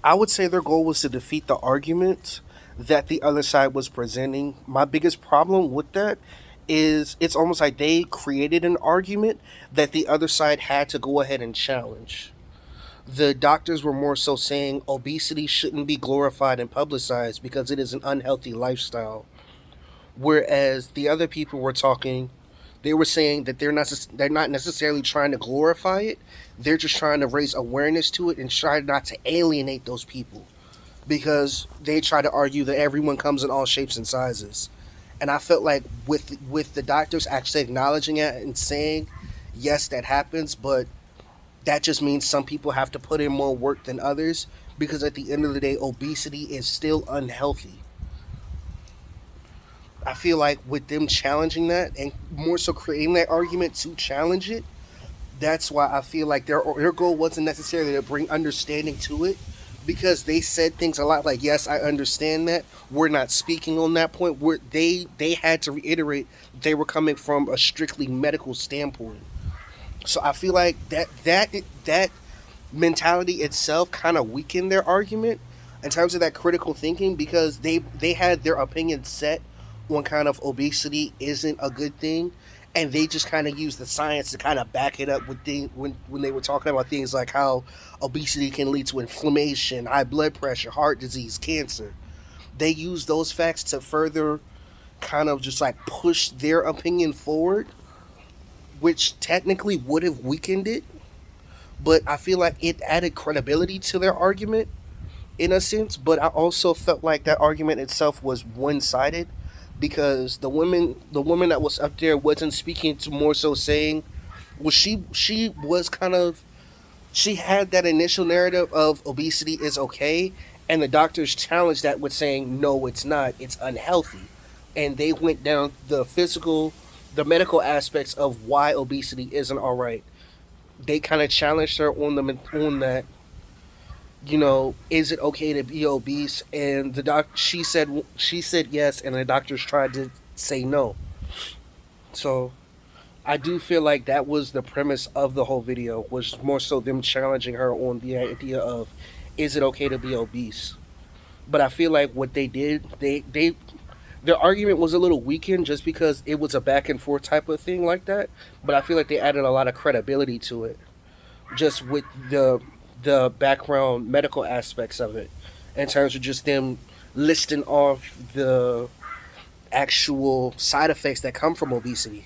I would say their goal was to defeat the argument that the other side was presenting. My biggest problem with that is it's almost like they created an argument that the other side had to go ahead and challenge. The doctors were more so saying obesity shouldn't be glorified and publicized because it is an unhealthy lifestyle. Whereas the other people were talking, they were saying that they're not necessarily trying to glorify it. They're just trying to raise awareness to it and try not to alienate those people because they try to argue that everyone comes in all shapes and sizes. And I felt like with the doctors actually acknowledging it and saying, yes, that happens, but that just means some people have to put in more work than others because at the end of the day, obesity is still unhealthy. I feel like with them challenging that and more so creating that argument to challenge it, that's why I feel like their goal wasn't necessarily to bring understanding to it because they said things a lot like, yes, I understand that. We're not speaking on that point. Where they had to reiterate they were coming from a strictly medical standpoint. So I feel like that mentality itself kind of weakened their argument in terms of that critical thinking because they had their opinion set on kind of obesity isn't a good thing, and they just kind of used the science to kind of back it up with things when they were talking about things like how obesity can lead to inflammation, high blood pressure, heart disease, cancer. They used those facts to further kind of just like push their opinion forward, which technically would have weakened it, but I feel like it added credibility to their argument in a sense. But I also felt like that argument itself was one sided because the woman that was up there wasn't speaking to more so saying, well, she was kind of she had that initial narrative of obesity is okay, and the doctors challenged that with saying no, it's not, it's unhealthy, and they went down the medical aspects of why obesity isn't all right. They kind of challenged her on that. Is it okay to be obese? And she said yes, and the doctors tried to say no. So I do feel like that was the premise of the whole video was more so them challenging her on the idea of is it okay to be obese? But I feel like what they did, they their argument was a little weakened just because it was a back and forth type of thing like that. But I feel like they added a lot of credibility to it just with the background medical aspects of it in terms of just them listing off the actual side effects that come from obesity.